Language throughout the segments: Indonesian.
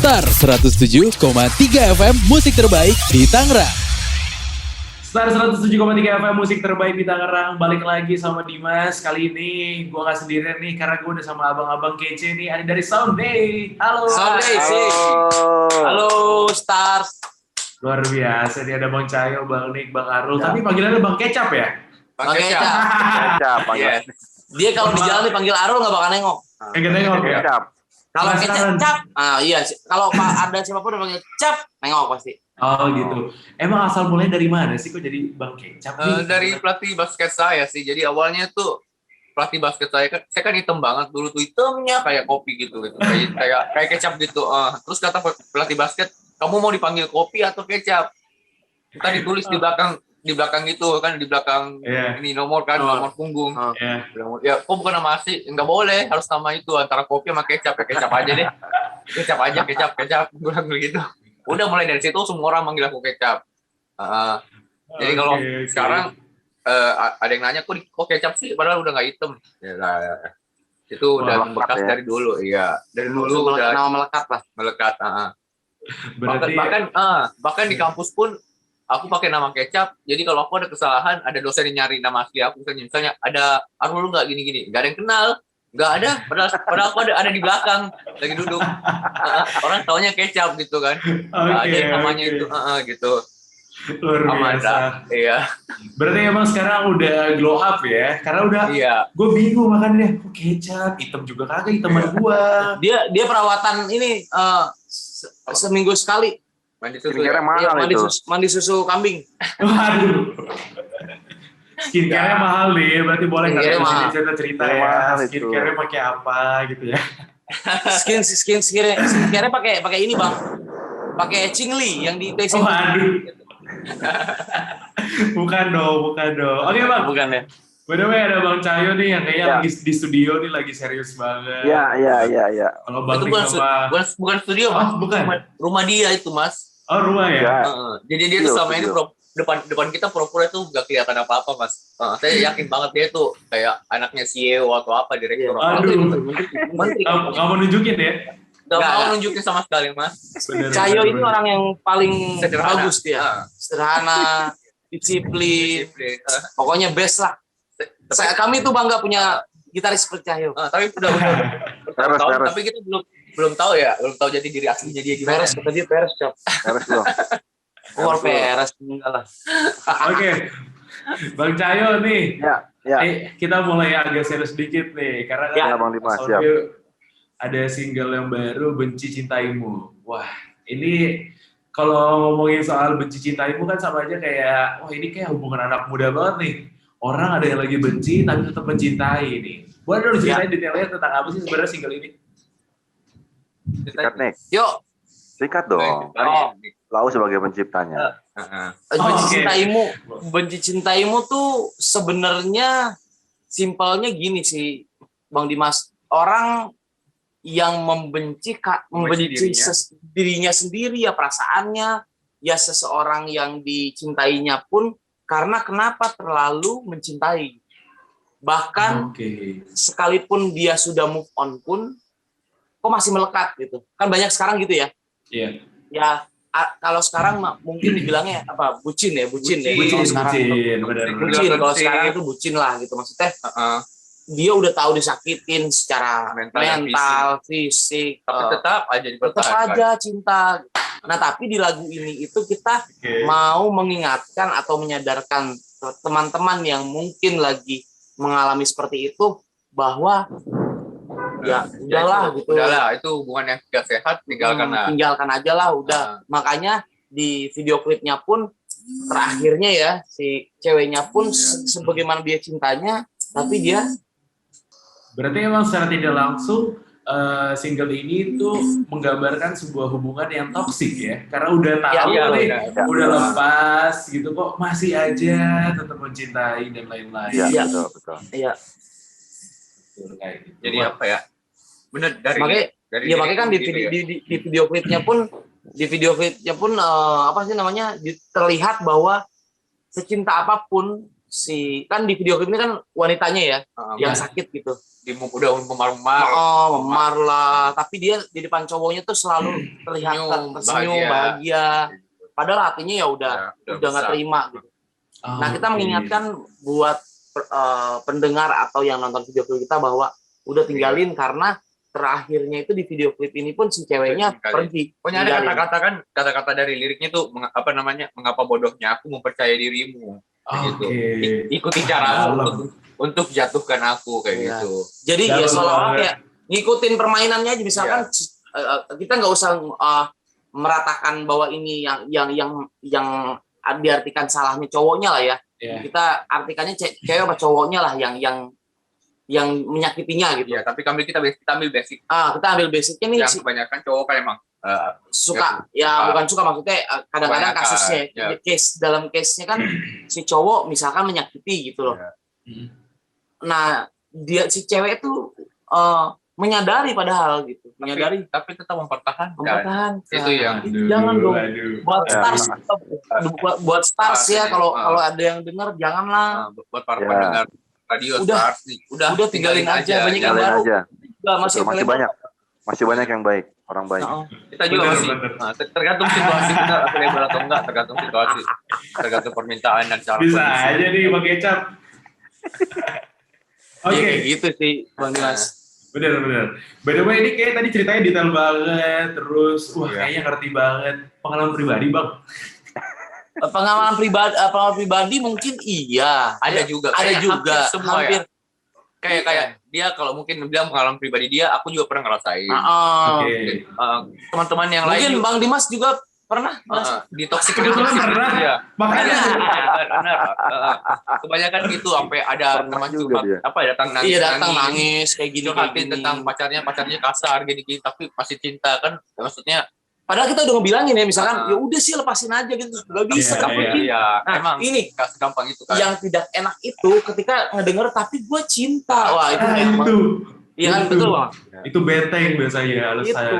Star 107,3 FM musik terbaik di Tangerang. Star 107,3 FM musik terbaik di Tangerang. Balik lagi sama Dimas. Kali ini gue gak sendirian nih karena gue udah sama abang-abang kece nih. Ada dari Soundday. Halo. Soundday sih. Halo Stars. Luar biasa nih, ada Bang Cayo, Bang Nick, Bang Arul. Ya. Tapi panggilannya Bang Kecap ya? Bang Kecap. Yes. Dia kalau di jalan dipanggil Arul gak bakal nengok. Enggak nengok ya? Kalau Kecap, iya. Kalau ada siapapun dipanggil Cap, nengok pasti. Oh gitu. Emang asal mulai dari mana sih kok jadi Bang Kecap nih? Dari pelatih basket saya sih. Jadi awalnya tuh pelatih basket saya kan hitam banget dulu tuh, hitamnya kayak kopi gitu. Kayak kecap gitu. Terus kata pelatih basket, kamu mau dipanggil kopi atau kecap? Kita ditulis di belakang gitu kan, di belakang ini nomor kan, nomor punggung. Ya, kok bukan nama asli? Enggak boleh, harus nama itu antara kopi sama kecap. Ya kecap aja deh. Kecap. Gue bilang begitu. Udah mulai dari situ semua orang manggil aku kecap. Jadi kalau sekarang ada yang nanya kok kecap sih padahal udah nggak hitam. Ya, itu udah bekas dari dulu. Iya, dari dulu udah nama melekat lah. Melekat. Berarti bahkan di kampus pun aku pakai nama kecap. Jadi kalau aku ada kesalahan, ada dosen yang nyari nama asli aku, misalnya ada Arul nggak gini-gini, nggak ada yang kenal. Nggak ada, padahal aku ada di belakang lagi duduk. Orang taunya kecap gitu kan. Ada yang namanya itu gitu. Luar biasa. Iya. Berarti emang sekarang udah glow up ya? Karena udah, gue bingung makannya. Kok kecap, hitam juga kagak, hitaman gue. Dia perawatan ini seminggu sekali. Mandi susu. Mandi susu kambing. Waduh. Skincare-nya mahal nih, berarti boleh nggak cerita ya? Skincare-nya pakai apa gitu ya? Skincare-nya pakai ini bang, pakai Chingli yang di TC. Oh aduh. Bukan dong. Oke bang. Bukan ya. By the way ada Bang Cayo nih yang kayaknya lagi di studio nih lagi serius banget. Iya. Kalau Bang itu bukan studio mas, bukan. Rumah dia itu mas. Oh rumah ya. Jadi dia tuh sama ini depan kita pura-pura tuh nggak kelihatan apa-apa mas. Saya yakin banget dia tuh kayak anaknya CEO atau apa direktur. Menteri. Kamu nunjukin ya? Gak mau nunjukin sama sekali mas. Cayo ini orang yang paling bagus dia. Sederhana, disiplin. Pokoknya best lah. Kami tuh bangga punya gitaris seperti Cayo. Tapi udah tapi kita belum tahu jadi diri aslinya dia gimana. Peres Cap. Peres loh. Peres enggak lah. Oke. Bang Cayo nih. Ya. Kita mulai agak serius sedikit nih karena Bang Dimas, ada single yang baru, Benci Cintaimu. Wah, ini kalau ngomongin soal benci cintaimu kan sama aja kayak, wah ini kayak hubungan anak muda banget nih. Orang ada yang lagi benci tapi tetap mencintai nih. Boleh dong ceritain detailnya tentang apa sih sebenarnya single ini? Sikat nih. Yuk. Sikat dong. Lau sebagai penciptanya. Benci cintaimu tuh sebenarnya simpelnya gini sih, Bang Dimas. Orang yang membenci dirinya sendiri ya, perasaannya ya, seseorang yang dicintainya pun karena kenapa terlalu mencintai, bahkan sekalipun dia sudah move on pun kok masih melekat gitu kan. Banyak sekarang gitu ya. Ya kalau sekarang mungkin dibilangnya apa, bucin kalau sekarang itu bucin lah gitu, maksudnya dia udah tahu disakitin secara mental, fisik, tapi tetap aja cinta. Nah, tapi di lagu ini itu kita mau mengingatkan atau menyadarkan teman-teman yang mungkin lagi mengalami seperti itu bahwa ya udahlah gitu. Udahlah, itu hubungan yang tidak sehat, tinggalkan aja lah udah. Makanya di video klipnya pun terakhirnya ya si ceweknya pun sebagaimana dia cintanya, tapi dia berarti emang secara tidak langsung single ini tuh menggambarkan sebuah hubungan yang toksik ya, karena udah tahu udah lepas gitu kok masih aja tetap mencintai dan lain-lain. Iya betul. Iya. Jadi apa ya? Bener makanya kan di video klipnya pun terlihat bahwa secinta apapun si kan di video klip ini kan wanitanya ya yang sakit gitu. Udah memar-memar. Memar lah. Tapi dia di depan cowoknya tuh selalu terlihat tersenyum, bahagia. Padahal hatinya ya udah nggak terima gitu. Nah, kita mengingatkan buat pendengar atau yang nonton video klip kita bahwa udah tinggalin karena terakhirnya itu di video klip ini pun si ceweknya pergi. Pokoknya ada kata-kata dari liriknya tuh mengapa bodohnya aku mempercayai dirimu. Gitu. Ikuti caramu untuk jatuhkan aku kayak gitu. Jadi ya seolah-olah kayak ngikutin permainannya aja, misalkan kita nggak usah meratakan bahwa ini yang diartikan salahnya cowoknya lah ya. Kita artikannya cewek apa cowoknya lah yang menyakitinya gitu. Ya, tapi kita ambil basic. Kita ambil basicnya nih. Yang kebanyakan cowok kan emang suka bukan suka, maksudnya kadang-kadang kasusnya dalam case-nya kan si cowok misalkan menyakiti gitu loh. Nah, si cewek itu menyadari padahal gitu, tapi tetap mempertahankan. Itu yang jangan dong buat stars ya, kalau ada yang dengar janganlah. Buat para pendengar radio stars nih, udah tinggalin aja, banyak yang baru. Masih banyak yang baik, orang baik. Kita juga masih tergantung situasi kita available atau enggak, tergantung situasi, tergantung permintaan dan cara. Bisa aja nih Bang Kecap. Oke, gitu sih Bang Dimas. Bener. By the way, ini kayak tadi ceritanya detail banget, terus kayaknya ngerti banget. Pengalaman pribadi Bang. Pengalaman pribadi mungkin iya. Ada juga. Hampir. Kayak dia kalau mungkin bilang pengalaman pribadi dia, aku juga pernah ngerasain. Teman-teman yang lain. Mungkin Bang Dimas juga pernah di toxic relationship ya. Makanya benar. Kebanyakan gitu sampai ada teman curhat datang nangis kayak gini tentang pacarnya kasar gini tapi masih cinta kan, maksudnya padahal kita udah ngebilangin ya, misalkan ya udah sih lepasin aja gitu, nggak bisa. Emang ini gampang itu kan. Yang tidak enak itu ketika ngedenger tapi gue cinta. Wah itu iya kan, betul Bang. Itu beteng biasanya alasannya.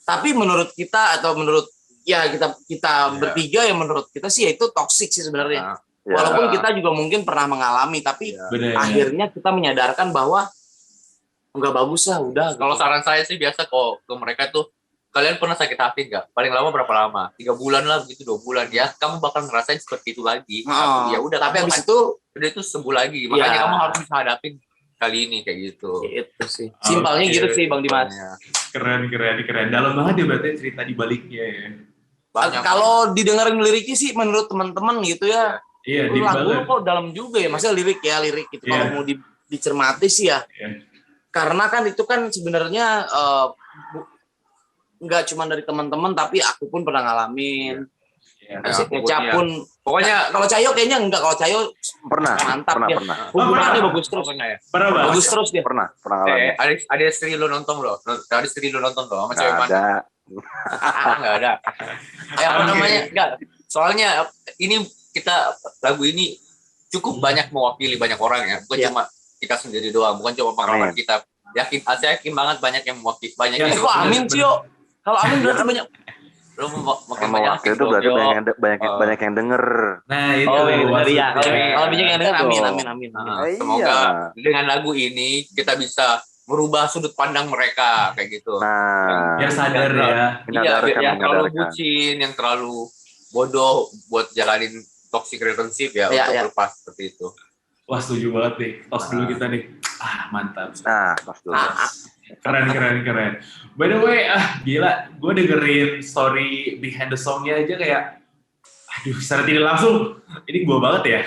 Tapi menurut kita atau menurut kita bertiga ya, menurut kita sih ya itu toxic sih sebenarnya. Walaupun kita juga mungkin pernah mengalami, tapi akhirnya kita menyadarkan bahwa nggak bagus lah udah. Kalau saran saya sih biasa kok ke mereka tuh, kalian pernah sakit hati nggak? Paling lama berapa lama? 3 bulan lah begitu, 2 bulan ya. Kamu bakal ngerasain seperti itu lagi. Ya udah. Tapi habis itu sembuh lagi. Makanya kamu harus bisa hadapin kali ini kayak gitu. Itu sih. Simpelnya gitu sih Bang Dimas. Keren. Dalam banget ya berarti cerita di baliknya ya. Kalau didengarin liriknya sih menurut teman-teman gitu ya. Iya, lagu kok dalam juga ya. Maksudnya lirik gitu. Kalau mau dicermati sih ya. Karena kan itu kan sebenarnya nggak cuma dari teman-teman, tapi aku pun pernah ngalamin. Kecap pun pokoknya kalau Cayo kayaknya enggak. Kalau Cayo pernah mantap pernah, ya. pernah. Hubungannya bagus terus. Bagus terus dia. Pernah ngalamin. Ada istri lu nonton loh. Ada istri lu nonton loh sama cewek mana? Enggak ada. Apa namanya? Enggak. Soalnya ini lagu ini cukup banyak mewakili banyak orang ya. Bukan cuma kita sendiri doang, bukan cuma pengalaman kita. Saya yakin banget banyak yang mewakili, banyak yang. Kok Amin sih, yo? Kalau Amin berarti banyak. Lu makin banyak itu berarti banyak yang denger. Nah itu ya. Kalau banyak yang denger, amin. Semoga dengan lagu ini kita bisa merubah sudut pandang mereka kayak gitu. Nah, biar sadar ya. Yang terlalu bucin, yang terlalu bodoh buat jalanin toxic relationship untuk lepas seperti itu. Wah, setuju banget nih. Tos dulu kita nih. Mantap. Tos dulu. Keren. By the way, gila, gue dengerin story behind the song-nya aja kayak, aduh, secara tidak langsung, ini gue banget ya.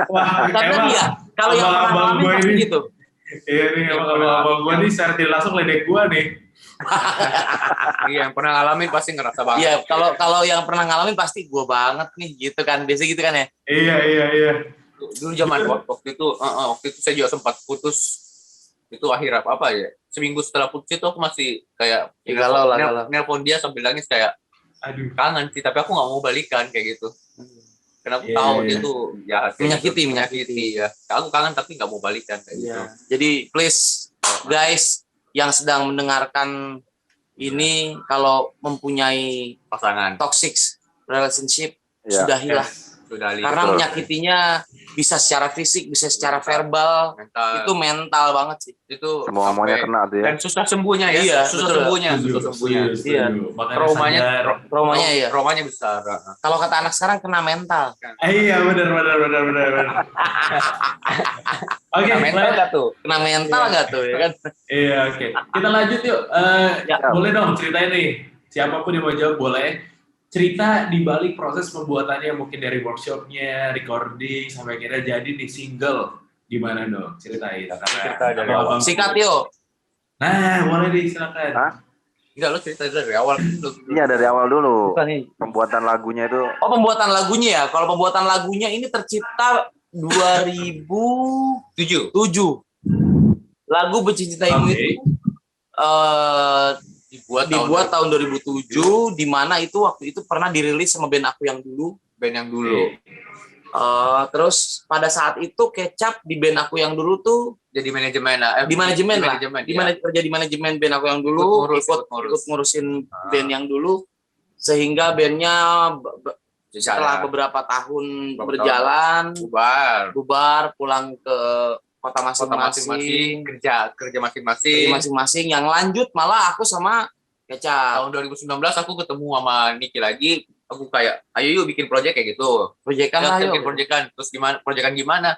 Wah, emang ya, kalau yang pernah ngalamin pasti gitu. Iya nih, abang gue nih secara tidak langsung ledek gue nih. Iya, yang pernah ngalamin pasti ngerasa banget. Iya, kalau yang pernah ngalamin pasti gue banget nih, gitu kan, biasa gitu kan ya. Iya. Dulu zaman waktu itu saya juga sempat putus. Itu akhir apa ya, seminggu setelah putus itu aku masih kayak nelpon dia sambil nangis kayak aduh kangen sih, tapi aku nggak mau balikan kayak gitu karena aku tahu dia tuh jahat, menyakiti ya. Aku kangen tapi nggak mau balikan kayak gitu. Jadi please guys yang sedang mendengarkan ini, kalau mempunyai pasangan toxic relationship sudahilah. Sudali. Karena Betul. menyakitinya bisa secara fisik, bisa secara verbal, mental itu mental banget sih. itu Semua-muanya sampai- kena tuh ya. dan susah sembuhnya ya. Iya, susah betul. sembuhnya. Setuju, Susah sembuhnya. setuju, Iya. setuju. Makanya Traumanya sadar. Traumanya ya. Traumanya besar. Kalau kata anak sekarang kena mental. Iya, benar. Oke, Kena mental Lan. nggak tuh? Kena mental nggak tuh ya kan? Iya, oke. Kita lanjut yuk. Ya. Boleh dong ceritain nih. Siapapun yang mau jawab boleh. Cerita di balik proses pembuatannya, mungkin dari workshopnya, recording, sampai akhirnya jadi nih single. Gimana dong? Ceritain. Cerita dari Abang-abang. Sikat yuk. Nah, boleh nih, silakan. Hah? Enggak, lu cerita dari awal dulu. Iya dari awal dulu Bukan nih. pembuatan lagunya itu. Oh, pembuatan lagunya ya. Kalau pembuatan lagunya ini tercipta 2007. Lagu Benci Cintaimu Oke. itu Dibuat tahun 2007, di mana itu waktu itu pernah dirilis sama band aku yang dulu. band yang dulu. Terus pada saat itu Kecap di band aku yang dulu tuh Jadi manajemen di manajemen lah. iya. Kerja di manajemen band aku yang dulu, ikut ngurusin band yang dulu, sehingga bandnya setelah beberapa tahun berjalan bubar pulang ke kota masing-masing, kerja masing-masing. Yang lanjut malah aku sama Kecap. Tahun 2019 aku ketemu sama Niki lagi. Aku kayak, ayo yuk bikin project kayak gitu. Proyekan lah Kita bikin yuk. proyekan. Terus proyekan gimana?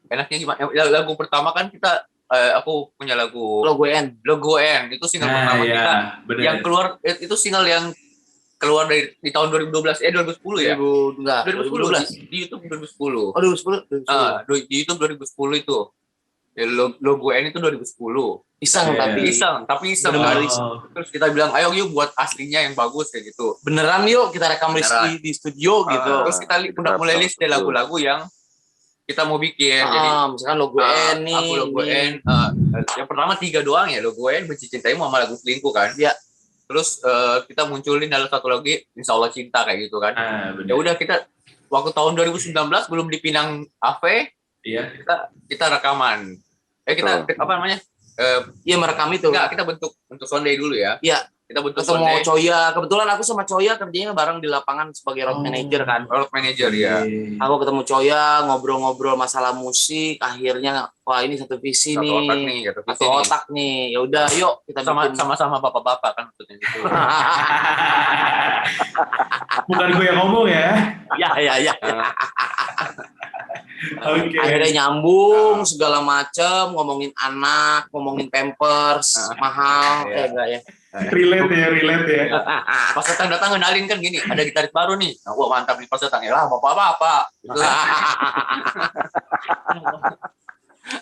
Enaknya gimana? Lagu pertama kan kita, aku punya lagu Logo N. itu single pertama iya, kita. bener. Yang keluar, itu single yang keluar di tahun 2012, 2010 ya? 2010 di YouTube 2010. Oh, 2010. Di YouTube 2010 itu. Ya, logo N itu 2010. Iseng Iya. tapi Iseng. Bener-bener Oh. iseng. Terus kita bilang, ayo yuk buat aslinya yang bagus kayak gitu. beneran yuk kita rekam Beneran. di studio gitu. Terus kita udah mulai list deh lagu-lagu yang kita mau bikin. Jadi Misalkan logo N nih. aku logo ini. N. Yang pertama 3 doang ya, logo N, Benci Cintaimu sama lagu Selingkuh kan. Iya. Terus kita munculin dalam satu lagi Insya Allah Cinta kayak gitu kan. Ah, bener. Ya udah kita waktu tahun 2019 belum di Pinang Cafe, Iya. kita rekaman. Kita apa namanya? Iya merekam itu. Enggak, kita bentuk Sunday dulu ya. Iya. Kita bentuk Ketemu Sunday. Coya. Kebetulan aku sama Coya kerjanya bareng di lapangan sebagai road manager kan. Road manager ya. Aku ketemu Coya, ngobrol-ngobrol masalah musik, akhirnya wah ini satu visi Satu otak nih. nih, satu visi Satu nih. otak nih. Ya udah yuk kita bikin. Sama-sama bapak-bapak kan maksudnya gitu. Bukan gue yang ngomong ya. Ya. Oke. Akhirnya nyambung segala macem, ngomongin anak, ngomongin pampers mahal, Iya. enggak ya. Relate ya. Pas datang kenalin kan gini, ada gitaris baru nih. Nah, wah mantap nih pas datang. Ya lah bapak-bapak. Gitu.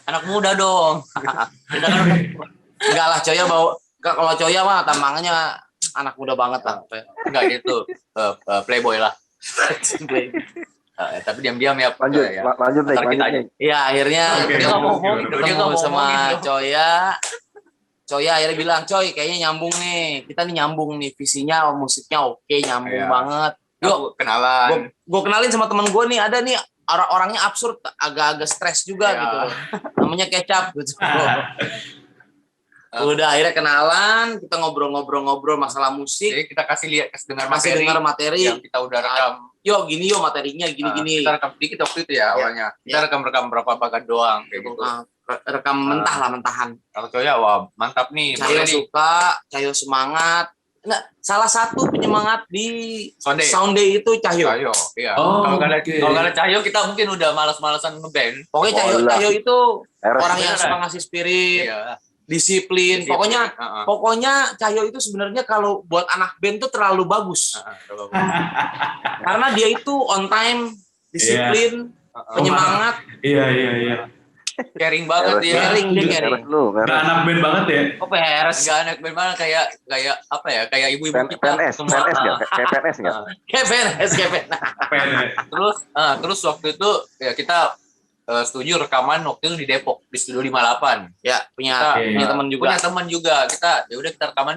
Anak muda dong. Kita kan Enggak lah, Coya kalau Coya mah tampangnya anak muda banget lah. enggak gitu. Playboy lah. Tapi diam-diam ya. Lanjut, ya. lanjut nih, Ntar kita lanjut aja. nih. Iya, akhirnya Oke. Dia nggak mau ngomong gitu. Dia nggak ketemu mau sama ngomong gitu. Coya akhirnya bilang, "Coy, kayaknya nyambung nih. Kita nih nyambung nih, visinya musiknya oke, nyambung Iya. banget." Yuk, Yuk kenalan. gue kenalin sama temen gue nih, ada nih orangnya absurd, agak-agak stres juga Ya. gitu. Namanya Kecap gitu. Udah akhirnya kenalan, kita ngobrol-ngobrol masalah musik, Jadi kita kasih dengar masih materi dengar materi. yang kita udah rekam. Yuk gini yuk materinya gini-gini. Kita rekam dikit waktu itu ya awalnya. Kita rekam berapa bagian doang kayak gitu. Rekam mentah lah, mentahan. Kalau Coya wah mantap nih. Cayo Boleh nih. suka, Cayo semangat. Nah, salah satu penyemangat di Sunday. Soundday itu Cahyo. Cahyo, iya. Oh, kalau nggak ada oke. kalau nggak ada Cahyo kita mungkin udah malas-malasan ngeband. Pokoknya Oh, Cahyo itu Eres. orang yang beneran. suka ngasih spirit, Iya. disiplin. Pokoknya Cahyo itu sebenarnya kalau buat anak band tuh terlalu bagus. Karena dia itu on time, disiplin, penyemangat. Iya. Caring banget ya. Caring, dia caring. Eres lu, Nggak Eres. anak band banget ya. Oh, peres. Enggak anak band banget kayak apa ya? Kayak ibu-ibu kita PNS semua. nggak? Kayak PNS nggak? Kevin. Pen ya. Terus waktu itu ya kita setuju rekaman waktu itu di Depok di Studio 58. Ya, punya Oke. teman juga. Punya teman juga. Kita ya udah kita rekaman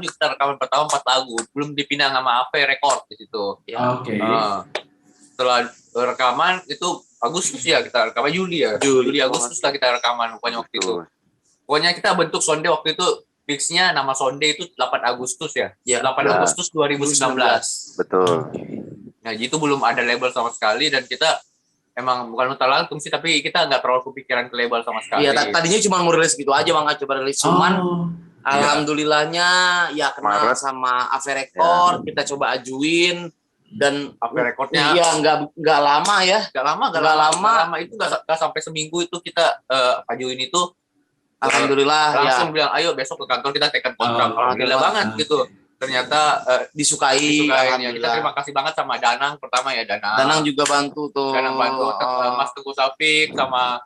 pertama 4 lagu. Belum dipinang sama AP Record di situ. Oke. Setelah rekaman itu Agustus ya kita rekaman Juli ya. Juli Agustus lah kita rekaman pokoknya waktu itu. Pokoknya kita bentuk Sonde waktu itu fixnya nama Sonde itu 8 Agustus ya. Ya. 8 Ya. Agustus 2019. Betul. Nah, itu belum ada label sama sekali dan kita emang bukan luta lantung sih, tapi kita nggak terlalu kepikiran ke label sama sekali. Iya, tadinya cuma mau rilis gitu aja, Bang, coba rilis. Cuman alhamdulillahnya ya kenal Maret. sama Ave Record, kita coba ajuin dan Ave Record-nya iya nggak lama ya. nggak lama itu nggak sampai seminggu itu kita ajuin itu. Alhamdulillah Langsung ya bilang ayo besok ke kantor kita tekan kontrak. Alhamdulillah banget gitu. Ternyata disukai. ya. Kita Alhamdulillah. terima kasih banget sama Danang pertama ya, Danang juga bantu tuh. Danang bantu Mas Teguh Safik sama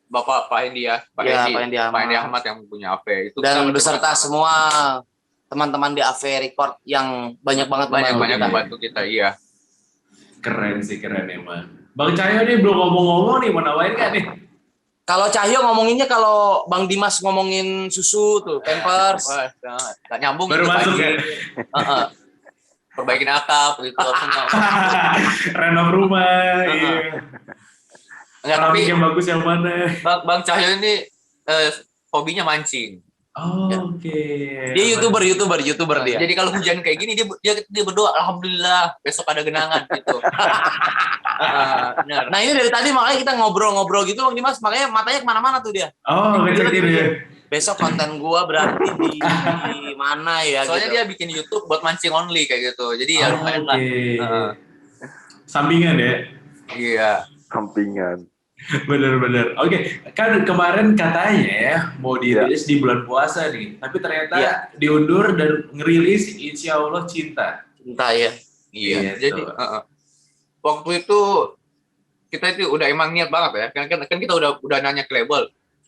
Bapak Pak Hendi ya, Pak Ya, Hendi Pak Hendi Ahmad yang punya AP itu. Dan kita beserta berterima kasih semua teman-teman di Ave Record yang banyak banget banyak membantu kita. membantu kita, iya. Keren sih, keren emang. Bang Cahyo nih belum ngomong-ngomong nih, mau nawain nggak nih? Kalau Cahyo ngomonginnya kalau Bang Dimas ngomongin susu tuh, Pampers. Wah, nggak nyambung Baru gitu, masuk Pak. ya? Perbaikin atap gitu semua. Renov rumah, iya. Enggak, tapi Keramik yang bagus yang mana? Bang Cahyo ini hobinya mancing. Oh, Ya. oke. Dia YouTuber dia. Jadi kalau hujan kayak gini dia berdoa alhamdulillah besok ada genangan gitu. Benar. Nah, ini dari tadi makanya kita ngobrol-ngobrol gitu Bang Dimas, makanya matanya kemana-mana tuh dia. Oh, ngecek gitu ya. Besok konten gua berarti di mana ya Soalnya gitu. dia bikin YouTube buat mancing only kayak gitu. Jadi ya lumayan lah. Sampingan ya. Iya. Sampingan. Bener-bener. Oke, kan kemarin katanya ya mau dirilis di bulan puasa nih, tapi ternyata Iya. diundur dan ngerilis Insya Allah Cinta. Entah ya. Iya. Gitu. Jadi waktu itu kita itu udah emang niat banget ya. Kan kita udah nanya ke label.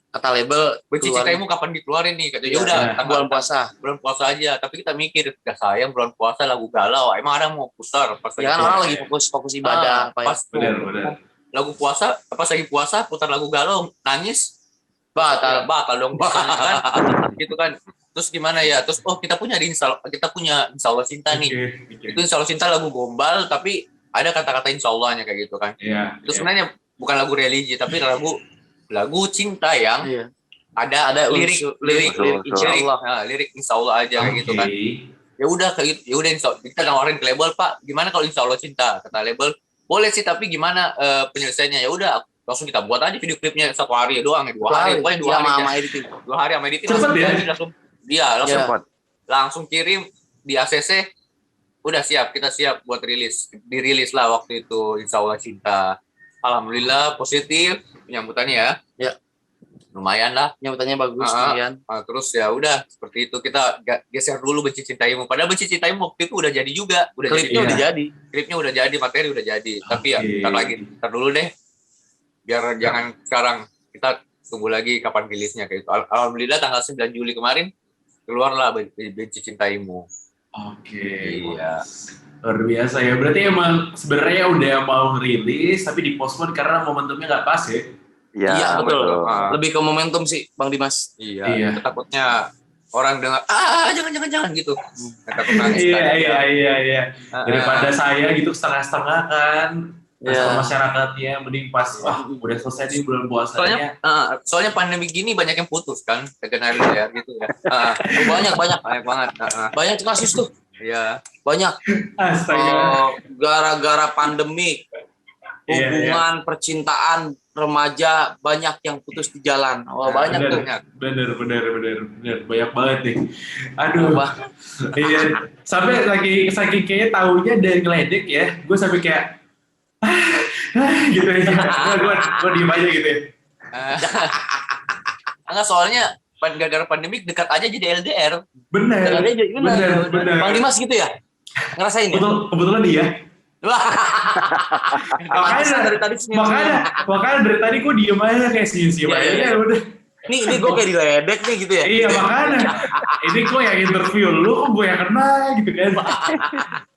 Kata label Benci keluar- Cintaimu kapan dikeluarin nih? Katanya Iya, udah iya. bulan puasa. bulan puasa aja. Tapi kita mikir, gak sayang bulan puasa lagu galau. Emang ada mau putar pas Ya kan lagi orang puasa? lagi fokus ibadah apa ya. Pas Bener-bener. lagu puasa, pas lagi puasa putar lagu galau, nangis, Batal. batal dong puasanya kan, gitu kan. Terus gimana ya? Terus kita punya Insya Allah Cinta nih. Oke. Itu Insya Allah Cinta lagu gombal, tapi ada kata-kata Insya Allahnya kayak gitu kan. Iya. Itu sebenarnya bukan lagu religi, tapi lagu cinta yang Iya. ada lirik Unsur. Insya Allah. lirik Insya Allah aja kayak gitu kan. Ya udah kayak gitu. Ya udah kita nawarin ke label, Pak, gimana kalau Insya Allah Cinta? Kata label, boleh sih, tapi gimana penyelesaiannya? Ya udah langsung kita buat aja video klipnya 1 hari doang, 2 hari, pokoknya 2 hari. sama editing. 2 hari sama editing Cepet langsung ya? jadi, langsung Cepat. langsung kirim di ACC. Udah siap, kita siap buat rilis. Dirilis lah waktu itu Insya Allah Cinta. Alhamdulillah positif penyambutannya ya. Ya. Lumayan lah. Nyambutannya bagus Ah, lumayan. Terus ya udah seperti itu, kita geser dulu Benci Cintaimu. Padahal Benci Cintaimu waktu itu udah jadi juga, udah Klipnya jadi. udah jadi. Klipnya udah jadi, materi udah jadi. Tapi ya Oke. ntar dulu deh. Biar jangan sekarang, kita tunggu lagi kapan rilisnya kayak itu. Alhamdulillah tanggal 9 Juli kemarin keluarlah Benci Cintaimu. Oke. Iya. Luar biasa ya. Berarti emang sebenarnya udah mau ngerilis tapi dipospon karena momentumnya nggak pas ya. Iya, betul. Ah. Lebih ke momentum sih Bang Dimas. Iya. Iya. Takutnya orang dengar jangan gitu. Takut nangis Iya, kan. iya. Daripada saya gitu setengah-setengah kan. Iya. Masyarakatnya mending pas udah selesai nih bulan puasanya. Soalnya pandemi gini banyak yang putus kan, terkena LDR gitu ya. Banyak Banyak banget. banyak kasus tuh. Iya. Banyak. Astaga. Gara-gara pandemi Iya, hubungan percintaan remaja banyak yang putus di jalan. Oh, banyak tuh. Bener. Banyak banget nih. Aduh. Iya. Sampai saking kayaknya taunya dari ngeledek ya. Gue sampai kayak gitu aja. Gue diem aja gitu ya. Enggak, soalnya gara-gara pandemi dekat aja jadi LDR. Bener. Bener. Bang Dimas gitu ya? Ngerasain ya? Kebetulan dia. Pantesan dari tadi senyum. Makanya dari tadi gue diem aja kayak senyum aja. Iya. Ya udah. Ini gue kayak diledek nih gitu ya? Iya makanya. Ini gue yang interview lu, kok gue yang kena gitu kan.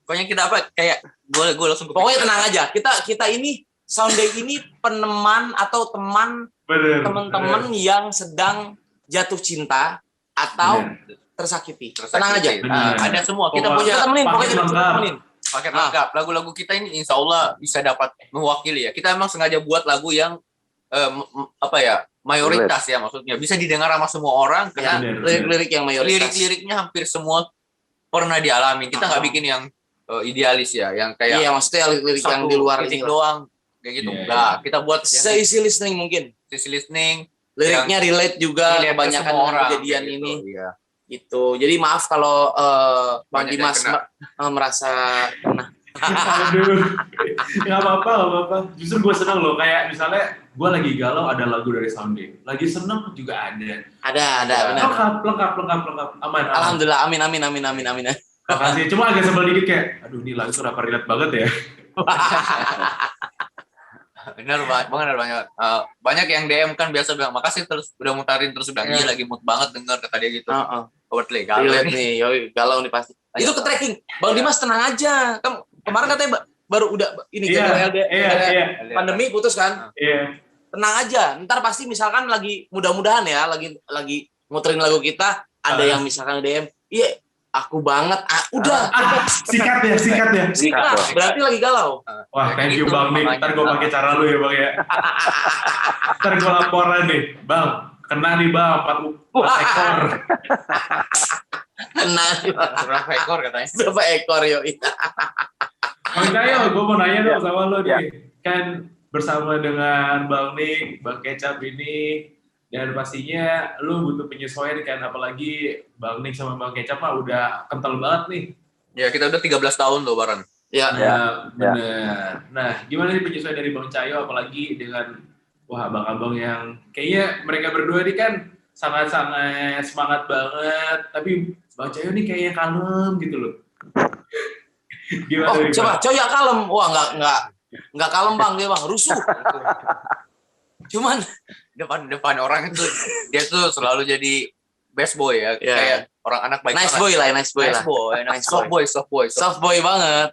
Pokoknya kita kayak gue langsung Pokoknya tenang aja. Kita ini Soundday ini peneman atau teman-teman yang sedang jatuh cinta atau tersakiti. Tenang aja. Ada semua. Kita Pokoknya punya Temenin, paket pokoknya lengkap. temenin. paket lengkap. Lagu-lagu kita ini insya Allah bisa dapat mewakili ya. Kita emang sengaja buat lagu yang mayoritas ya, maksudnya bisa didengar sama semua orang karena Bener. Lirik-lirik yang mayoritas. lirik-liriknya hampir semua pernah dialami. Kita nggak bikin yang idealis ya, yang kayak Iya, maksudnya lirik yang di luar titik ini lah. doang kayak gitu. Iya, Enggak, kita buat yang Seisi listening mungkin. sisi listening, Liriknya relate juga relate ke kebanyakan semua dengan orang, kejadian kayak gitu. ini. Iya. Gitu. Jadi maaf kalau Bang Banyak yang Dimas kena. merasa kena. Aduh, nggak apa-apa. Justru gue seneng loh, kayak misalnya gue lagi galau ada lagu dari Sounding, lagi seneng juga ada. Ada benar. Lengkap, aman. Alhamdulillah, amin. Makasih. Cuma agak sebel dikit kayak, aduh ini lagu kenapa relate banget ya. Bener banget. Banyak yang DM kan biasa bilang makasih terus udah mutarin terus bilang iya lagi mood banget denger kata dia gitu. Overplay galau Relate nih. nih, yoi, galau nih pasti. Itu ke tracking. Bang Dimas tenang aja. Kemarin katanya baru udah ini gara-gara Iya. pandemi putus kan. Iya. Tenang aja. Ntar pasti misalkan lagi mudah-mudahan ya lagi muterin lagu kita ada yang misalkan DM, "Iya, aku banget." Udah. Sikat ya. Sikat. Berarti lagi galau. Wah, thank you Gitu, Bang nih. makanya. Ntar gue pakai cara lu ya Bang ya. Ntar gue laporan nih, Bang. Kena nih Bang, 4 ekor. Tenang. Berapa ekor katanya? Berapa ekor yoi. Bang Cayo, gue mau nanya dong sama lo Ya. nih. Kan bersama dengan Bang Nick, Bang Kecap ini, dan pastinya lu butuh penyesuaian kan, apalagi Bang Nick sama Bang Kecap mah udah kental banget nih. Ya kita udah 13 tahun loh bareng. Ya. Bener. Nah, gimana nih penyesuaian dari Bang Cayo, apalagi dengan abang-abang yang kayaknya mereka berdua ini kan sangat-sangat semangat banget, tapi Bang Cayo nih kayaknya kalem gitu loh. Gimana nih, Coba Bang? Coy ya kalem. Wah, enggak kalem Bang, dia Bang, rusuh. Cuman Depan orang itu dia tuh selalu jadi best boy ya, Iya. kayak orang anak baik nice banget. boy lah, nice boy. Nice Soft boy. Soft boy banget.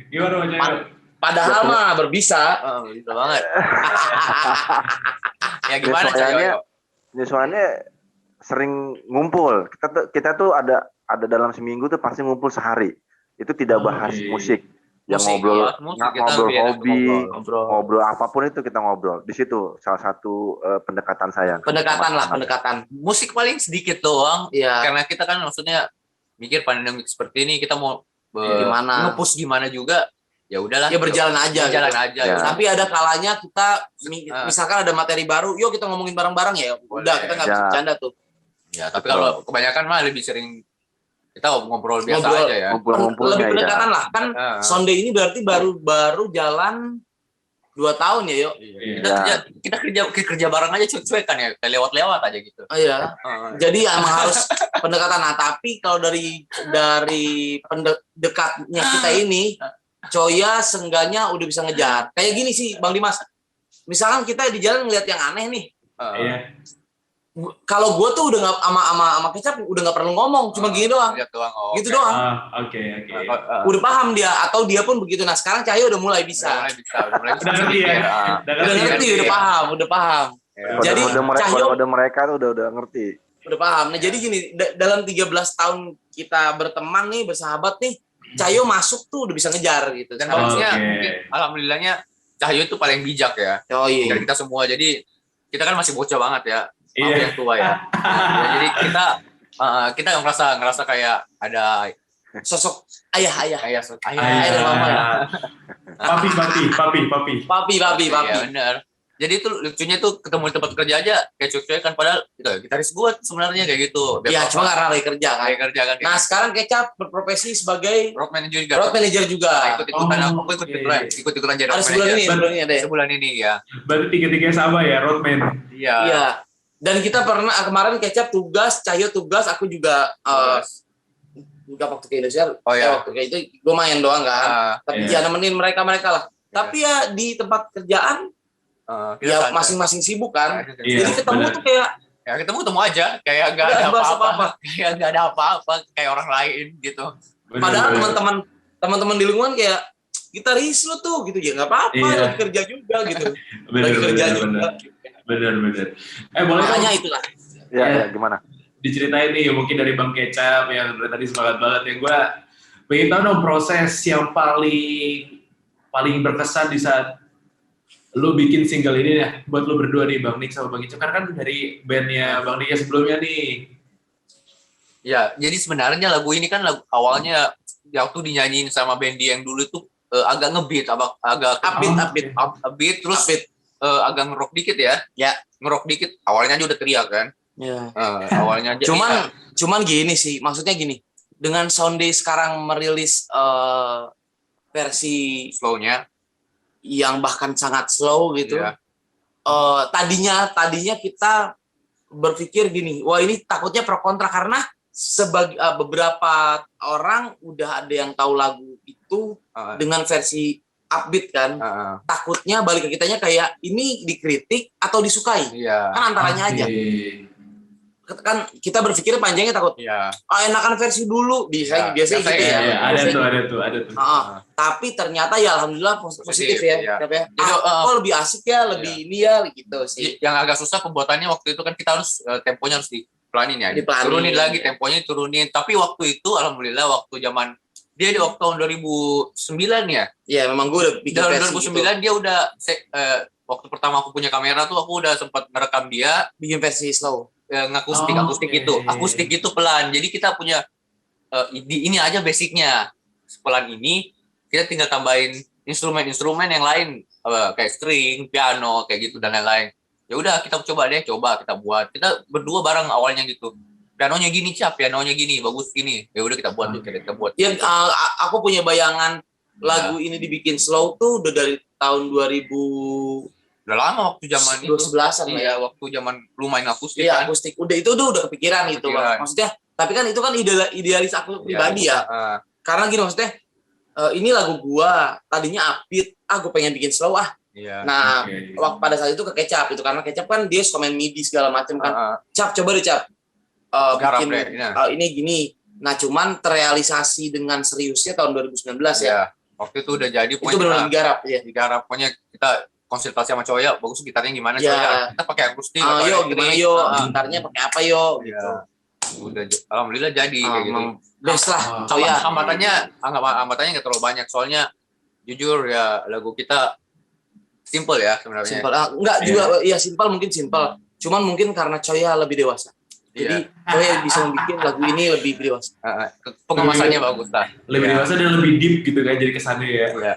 Gimana Bang Cayo? Padahal mah berbisa. Gitu banget. Ya gimana Penyesuaiannya- Cayo? Penyesuaiannya sering ngumpul. Kita tuh ada dalam seminggu tuh pasti ngumpul sehari. Itu tidak bahas Oke. musik. Yang Musik, ngobrol, iya, musik kita ngobrol lebih enak hobi, Ngobrol. ngobrol apapun itu kita ngobrol. Di situ salah satu pendekatan saya. Pendekatan. Musik paling sedikit doang. Iya. Karena kita kan maksudnya mikir pandemi seperti ini kita mau Gimana? nge-push gimana juga. Ya udahlah. Ya berjalan aja. Berjalan gitu. aja. Ya. Tapi ada kalanya kita Ah. misalkan ada materi baru, yuk kita ngomongin bareng-bareng ya. Udah, kita nggak bisa Ya. bercanda tuh. Ya, tapi kalau kebanyakan mah lebih sering kita ngobrol biasa Ngobrol. aja ya. Ngumpul-ngumpulnya Lebih ya. pendekatan lah. Kan Ah. Sonde ini berarti baru jalan 2 tahun ya, yuk. Iya. Kita kerja bareng aja cuek-cuek kan ya, kayak lewat-lewat aja gitu. Oh iya. Jadi emang harus pendekatan. Nah, tapi kalau dari pendekatnya kita ini, Coya seenggaknya udah bisa ngejar. Kayak gini sih, Bang Dimas. Misalkan kita di jalan ngeliat yang aneh nih. Iya. Kalau gue tuh udah nggak sama Kecap udah nggak perlu ngomong, cuma gini doang. Lihat doang. Gitu doang. Oke. Udah paham dia atau dia pun begitu. Nah, sekarang Cahyo udah mulai bisa. Udah mulai bisa. Udah ngerti ya? Udah Udah ngerti, udah paham. Jadi, Cahyo- kode mereka tuh udah ngerti. Udah paham. Nah, jadi gini, dalam 13 tahun kita berteman nih, bersahabat nih, Cahyo masuk tuh udah bisa ngejar gitu. Dan Sekarang- bagusnya, Oke. mungkin alhamdulillahnya Cahyo itu paling bijak ya. Oh iya. Dari kita semua. Jadi kita kan masih bocah banget ya. Maaf Iya. yang tua ya. Ya, jadi kita ngerasa kayak ada Sosok ayah. ayah dan mama ya. Papi. Papi. Iya benar. Jadi itu lucunya tuh ketemu di tempat kerja aja kayak cuek-cuek kan, padahal gitaris gue sebenarnya kayak gitu. Iya, cuma karena lagi kerja kan. kayak kerja kan. Nah, sekarang Kecap berprofesi sebagai road manager juga. road manager juga. Ikut-ikutan Oh, aku ikut-ikutan jadi Ada road sebulan manager. ini ada. Sebulan ini ya. Berarti tiga-tiganya sama ya, roadman. Iya. Iya. Dan kita pernah kemarin Kecap tugas, Cahyo tugas, aku juga juga waktu ke Indonesia. Oh, iya. Waktu kayak itu gue main doang kan. Tapi Iya. ya nemenin mereka lah. Tapi ya di tempat kerjaan Kita ya santai. masing-masing sibuk kan. Iya, Jadi ketemu benar. tuh kayak Ya ketemu aja kayak nggak Nggak ada bahas apa-apa. apa-apa. Kayak nggak ada apa-apa kayak orang lain gitu. padahal teman-teman di lingkungan kayak gitaris lu tuh gitu ya nggak apa-apa Iya. lagi kerja juga gitu. Lagi kerja juga. Bener. Boleh dong Makanya itulah. Ya, Iya. gimana? diceritain nih mungkin dari Bang Kecap yang dari tadi semangat banget ya. Gue pengen tahu dong proses yang paling berkesan di saat lu bikin single ini ya buat lu berdua nih Bang Nick sama Bang Kecap, karena kan dari bandnya Bang Nick sebelumnya nih. Ya, jadi sebenarnya lagu ini kan awalnya waktu dinyanyiin sama Bendy yang dulu tuh agak ngebeat, agak upbeat, terus agak ngerok dikit ya. Ya. Ngerok dikit. Awalnya aja udah teriak kan. Ya. Awalnya aja. Cuman gini sih, maksudnya gini. Dengan Soundday sekarang merilis versi slow-nya yang bahkan sangat slow gitu. Iya. Tadinya kita berpikir gini, wah ini takutnya pro kontra karena beberapa orang udah ada yang tahu lagu itu dengan versi upbeat kan. Takutnya balik ke kitanya kayak ini dikritik atau disukai. Iya. Kan antaranya aja. Kan kita berpikir panjangnya takut. Iya. Enakan versi dulu biasanya gitu ya. Iya, ada tuh. Tapi ternyata ya alhamdulillah positif ya. Iya. Jadi, kok lebih asik ya, lebih ini ya gitu sih. Yang agak susah pembuatannya waktu itu kan kita harus temponya harus dipelanin ya. Dipelanin. Turunin lagi temponya turunin. Tapi waktu itu alhamdulillah waktu zaman dia di waktu tahun 2009 ya. Iya, memang gue udah bikin versi 2009 gitu. dia udah waktu pertama aku punya kamera tuh aku udah sempat ngerekam dia Bikin versi slow. akustik itu pelan. Jadi kita punya ini aja basicnya pelan ini, kita tinggal tambahin instrumen yang lain kayak string, piano kayak gitu dan lain-lain. Ya udah kita coba kita buat. Kita berdua bareng awalnya gitu. Pianonya gini pianonya gini, bagus gini. Ya udah kita buat. Ya, aku punya bayangan lagu ini dibikin slow tuh udah dari tahun 2000. Udah lama waktu zaman itu. 2011-an lah ya. Iya, waktu zaman lumayan akustik Iya, kan. akustik. Udah kepikiran gitu. Maksudnya, tapi kan itu kan idealis aku pribadi ya. Karena gini maksudnya, ini lagu gua, tadinya upbeat, gue pengen bikin slow Iya. Nah, waktu pada saat itu ke Kecap itu karena Kecap kan dia suka main MIDI segala macam kan. Cap, coba deh Cap. Garap Bikin deh, ini gini. Nah, cuman terrealisasi dengan seriusnya tahun 2019 ya. Iya. Waktu itu udah jadi Itu benar-benar digarap ya. digarap, pokoknya kita konsultasi sama Coya, bagus gitarnya gimana Ya. Coya, kita pakai akustik Gimana gitarnya pakai apa gitu. Udah alhamdulillah jadi kayak gitu. Best lah Coya. Hambatannya nggak terlalu banyak soalnya jujur ya lagu kita simple ya sebenarnya. Simple. Enggak juga ya mungkin simple. Cuman mungkin karena Coya lebih dewasa. Jadi Coya bisa membuat lagu ini lebih dewasa. Pengemasannya bagus lah. Lebih dewasa dan lebih deep gitu kan jadi kesannya ya. Iya.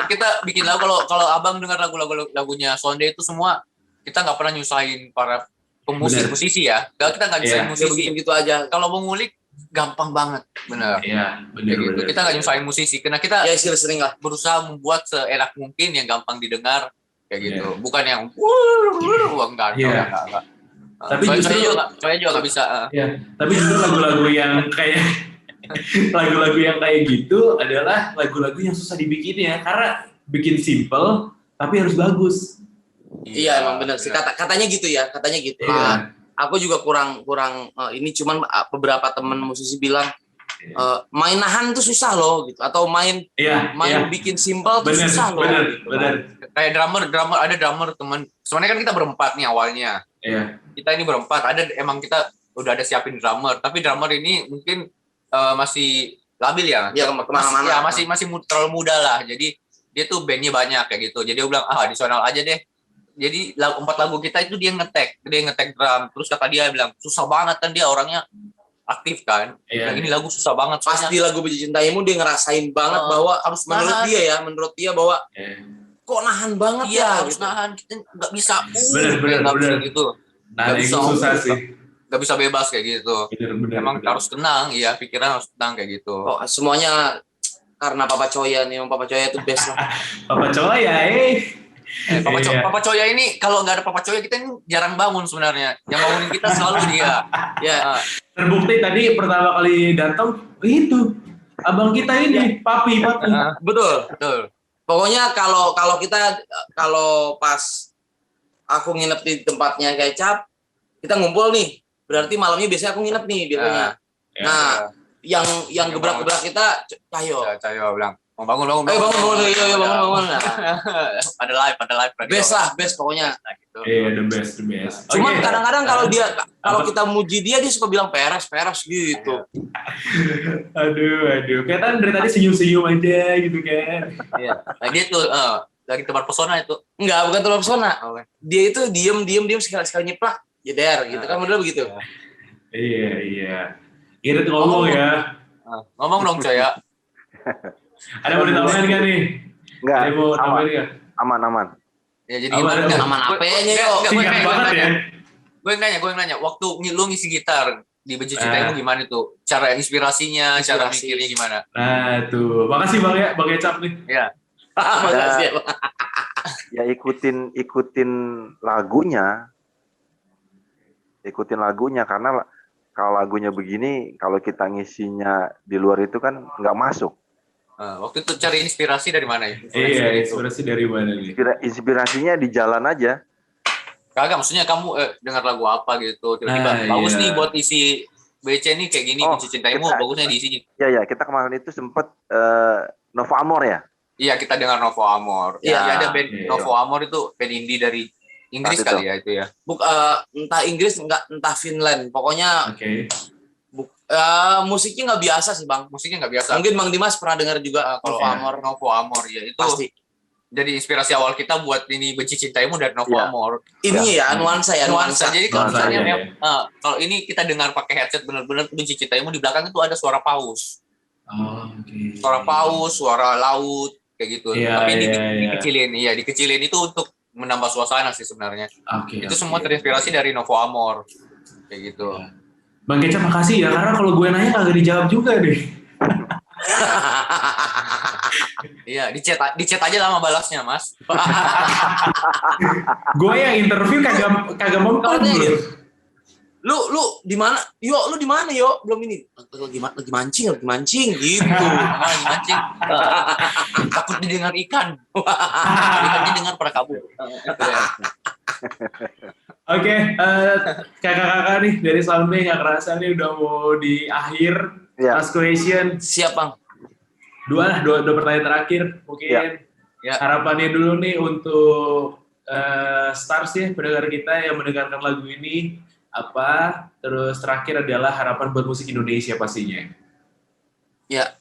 Kita bikin lagu kalau abang dengar lagunya Soundday itu semua kita nggak pernah nyusahin para musisi ya. Kita nggak nyusahin musisi gitu aja. Kalau mau ngulik gampang banget, benar. Iya, benar. Gitu. Kita nggak nyusahin musisi karena kita sering lah berusaha membuat seenak mungkin yang gampang didengar kayak gitu. Bukan yang enggak. Tapi justru saya juga nggak bisa. Tapi justru lagu-lagu yang kayak gitu adalah lagu-lagu yang susah dibikin ya karena bikin simple tapi harus bagus. Iya emang benar sih katanya gitu. Iya. Aku juga kurang ini cuman beberapa teman musisi bilang main nahan tuh susah loh gitu atau main bikin simple tuh susah loh. Benar. Kayak drummer ada drummer teman. Sebenarnya kan kita berempat nih awalnya. Iya. Kita ini berempat. Emang kita udah ada siapin drummer, tapi drummer ini mungkin masih labil ya. Iya kemana-mana. Ya masih terlalu muda lah. Jadi dia tuh bandnya banyak kayak gitu. Jadi dia bilang additional aja deh. Jadi 4 lagu kita itu dia ngetek drum. Terus kata dia bilang susah banget kan dia orangnya aktif kan. Iya. Ini lagu susah banget. Pas di lagu Benci Cintaimu dia ngerasain banget bahwa harus menurut dia bahwa kok nahan banget harus gitu. nahan, kita nggak bisa bener gitu. Nah, itu susah sih. Nggak bisa bebas kayak gitu. Bener, Emang harus tenang, ya pikiran harus tenang kayak gitu. Semuanya karena Papa Coya nih, Papa Coya itu best lah. Papa Coya, Papa Coya ini kalau nggak ada Papa Coya kita ini jarang bangun sebenarnya. Yang bangunin kita selalu dia. Ya. Terbukti tadi pertama kali datang itu abang kita ini, Papi. Betul. Pokoknya kalau pas aku nginep di tempatnya Kecap, kita ngumpul nih. Berarti malamnya biasanya aku nginep nih biasanya. Nah, yang gebrak-gebrak kita Cayo bilang, mau bangun. Bangun. Ada live. Best pokoknya. Gitu. Iya, the best. Cuman kadang-kadang kalau kita muji dia suka bilang peres gitu. Aduh. Kelihatan dari tadi senyum-senyum aja gitu kan. Iya. Nah, dia tuh lagi tebar pesona itu. Enggak, bukan tebar pesona. Dia itu diem sekali nyeplak jeder gitu kan model begitu. Iya. Irit ngomong ya. Ngomong dong coy ya. Ada mau ditambahin nggak nih? Enggak, Ada mau sama. tambahin nggak? Aman. Ya jadi Aman, gimana? aman. Aman apanya, yo? Singkat banget ya. Gue yang nanya. Waktu lu ngisi gitar di Benci Ah. Cintaimu gimana tuh? Cara inspirasinya, cara Inspirasi. mikirnya gimana? Nah tuh, makasih Bang Ecap nih. Iya. Makasih ya, Bang. Ya ikutin lagunya. Ikutin lagunya karena kalau lagunya begini, kalau kita ngisinya di luar itu kan nggak masuk. Waktu itu cari inspirasi dari mana ya? Iya, inspirasi dari mana nih? Inspirasinya di jalan aja. Kagak, maksudnya kamu dengar lagu apa gitu, tiba-tiba Nah, bagus iya. nih buat isi BC nih kayak gini, Benci Cintaimu, bagusnya di sini. Ya, kita kemarin itu sempet Nova Amor ya. Iya, kita dengar Novo Amor. Iya. Iya, ada band Iya. Novo Amor itu band indie dari Inggris Saat itu. kali ya itu ya. Entah Inggris entah Finland. Pokoknya Oke. musiknya nggak biasa sih, Bang. Musiknya nggak biasa. Mungkin Bang Dimas pernah dengar juga Kalau Novo Amor. Novo Amor ya itu Pasti. jadi inspirasi awal kita buat ini Benci Cintaimu dari Novo Iya. Amor. Ini ya nuansa ya, nuansa. Jadi kalau Nuansa, misalnya iya, kalau ini kita dengar pakai headset benar-benar Benci Cintaimu di belakang itu ada suara paus. Oh, oke. Suara paus, suara laut kayak gitu. Iya, Tapi iya. dikecilin itu untuk menambah suasana sih sebenarnya. Oke. Itu semua terinspirasi dari Novo Amor. Kayak gitu. Iya. Bang Ecap makasih ya, karena kalau gue nanya kagak dijawab juga deh. Iya, di chat aja lama balasnya, Mas. Gue yang interview kagak mempan Makanya bro. gitu. Lu di mana? Yo, lu di mana, yo? Belum ini. Lagi mancing gitu. Lagi mancing. Takut didengar ikan. Ikannya dengar pada kabur. Oke, kakak-kakak nih dari Soundway nggak kerasa nih udah mau di akhir. Ya. Last question. Siap, Bang. Dua pertanyaan terakhir mungkin. Ya. Harapannya dulu nih untuk Stars ya, pendengar kita yang mendengarkan lagu ini apa? Terus terakhir adalah harapan buat musik Indonesia pastinya. Ya.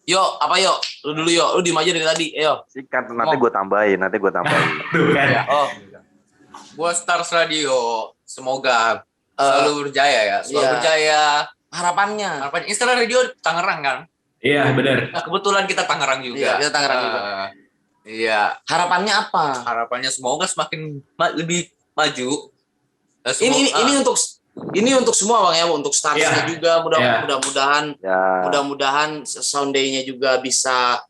Yo, apa yo? Lu dulu yo. Lu diem aja dari tadi. Yo. Sikat, nanti gue tambahin. Tuh kan. Ya. Oh. Buat Stars Radio, semoga selalu berjaya ya. Selalu iya. berjaya. Harapannya. Harapannya Instagram Radio Tangerang kan? Iya benar. Nah, kebetulan kita Tangerang juga. Iya, kita Tangerang juga. Iya. Harapannya apa? Harapannya semoga semakin lebih maju. Ini untuk semua, Bang ya, untuk Starsnya Iya. juga mudah-mudahan Ya. mudah-mudahan Soundday-nya juga bisa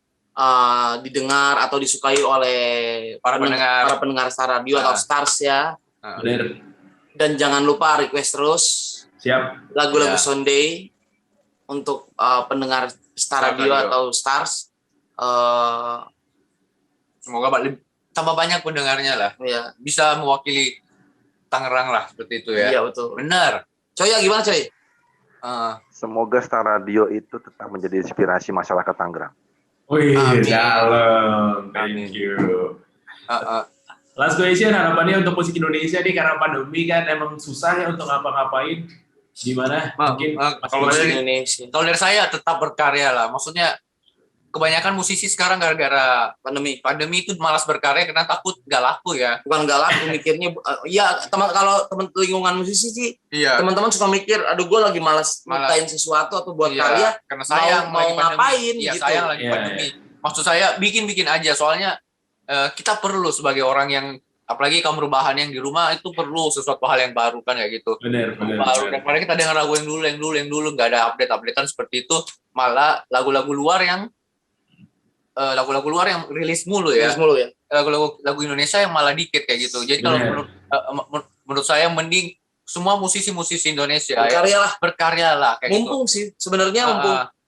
didengar atau disukai oleh Para pendengar Star Radio atau Stars ya. Benar. Dan jangan lupa request terus Siap. lagu-lagu Ya. Soundday untuk pendengar Star Star Radio Radio. atau Stars. Semoga tambah banyak pendengarnya lah. Ya, Bisa mewakili Tangerang lah seperti itu ya. iya betul. Benar. Coy, ya gimana coy? Semoga Star Radio itu tetap menjadi inspirasi masyarakat Tangerang. Wih, Amin. dalam. Amin. Thank you. Uh, Last question, harapannya untuk musik Indonesia nih karena pandemi kan emang susah ya untuk ngapa-ngapain. Gimana? Mungkin kalau masing-masing. dari- Indonesia. Kalau dari saya tetap berkarya lah. Maksudnya kebanyakan musisi sekarang gara-gara pandemi itu malas berkarya karena takut gak laku ya. Bukan galak, mikirnya ya kalau teman lingkungan musisi sih Iya. teman-teman suka mikir, aduh gue lagi malas nyiptain sesuatu atau buat karya, karena sayang mau lagi pandemi. ngapain Iya, gitu. sayang lagi Iya, pandemi. Maksud saya bikin aja soalnya kita perlu sebagai orang yang apalagi kaum perubahan yang di rumah itu perlu sesuatu hal yang baru kan ya gitu. Benar. Baru daripada kita dengar lagu yang dulu nggak ada update-updatean seperti itu, malah lagu-lagu luar yang rilis mulu ya. Terus mulu ya. Lagu Indonesia yang malah dikit kayak gitu. Jadi kalau Benar. menurut saya mending semua musisi-musisi Indonesia Berkarya lah. berkarya lah kayak Mumpung sih sebenarnya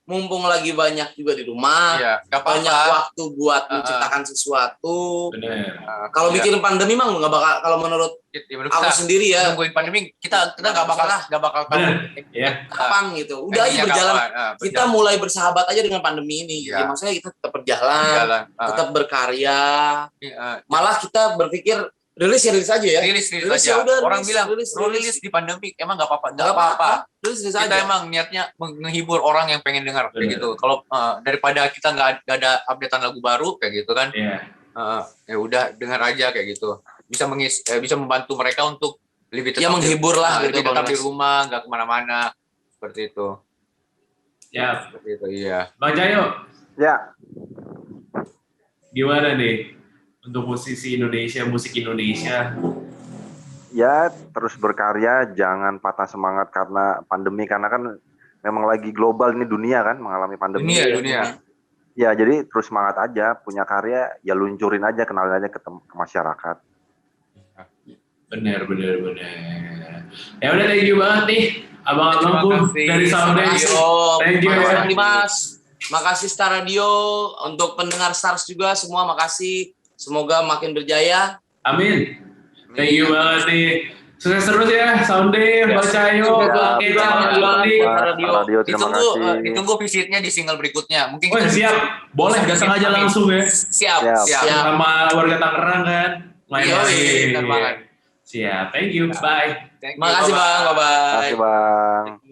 mumpung lagi banyak juga di gitu. rumah, Iya, nggak banyak apa-apa. waktu buat menciptakan sesuatu. Benar. Kalau Iya. mikirin pandemi mah nggak bakal, kalau menurut Ya, menurut aku kita sendiri ya, nungguin pandemi kita nggak bakal Benar. Ya. kapan gitu. Udah aja berjalan. Kita mulai bersahabat aja dengan pandemi ini. Iya. Ya, maksudnya kita tetap berjalan, tetap berkarya. Malah kita berpikir rilis aja ya. rilis Rilis aja. ya udah, Orang rilis, bilang rilis. rilis di pandemi emang nggak apa-apa, Nggak apa-apa. Rilis Kita aja. emang niatnya menghibur orang yang pengen dengar kayak Benar. gitu. Kalau daripada kita nggak ada updatean lagu baru kayak gitu kan, Iya. ya udah dengar aja kayak gitu. Bisa membantu mereka untuk lebih Ya menghibur lah gitu, lebih tetap Bang di Mas. rumah, nggak kemana-mana seperti itu. Ya, Seperti itu, iya. Bang Cayo, Ya, gimana nih untuk musisi Indonesia, musik Indonesia? ya terus berkarya, jangan patah semangat karena pandemi, karena kan memang lagi global ini, dunia kan mengalami pandemi. Dunia. Ya, jadi terus semangat aja, punya karya ya luncurin aja, kenalin aja ke masyarakat. Bener. Ya udah, thank you banget nih abang-abangku Terima kasih. dari Sounddays. Thank you Makasih ya. Bang Dimas. Makasih Star Radio, untuk pendengar Stars juga semua makasih. Semoga makin berjaya. Amin. Thank you banget nih. Sukses terus ya, Sounddays, Bang Cayo, Ya, Kecap, ya, Bang Andi. ya. Radio, terima kasih. Ditunggu visitnya di single berikutnya. Mungkin Oh kita siap, boleh datang aja Amin. langsung ya. Siap. Sama warga Tangerang kan. Bener banget. Siap, thank you, bye. Thank you, Makasih bye-bye. Bang, bye-bye. Terima kasih Bang.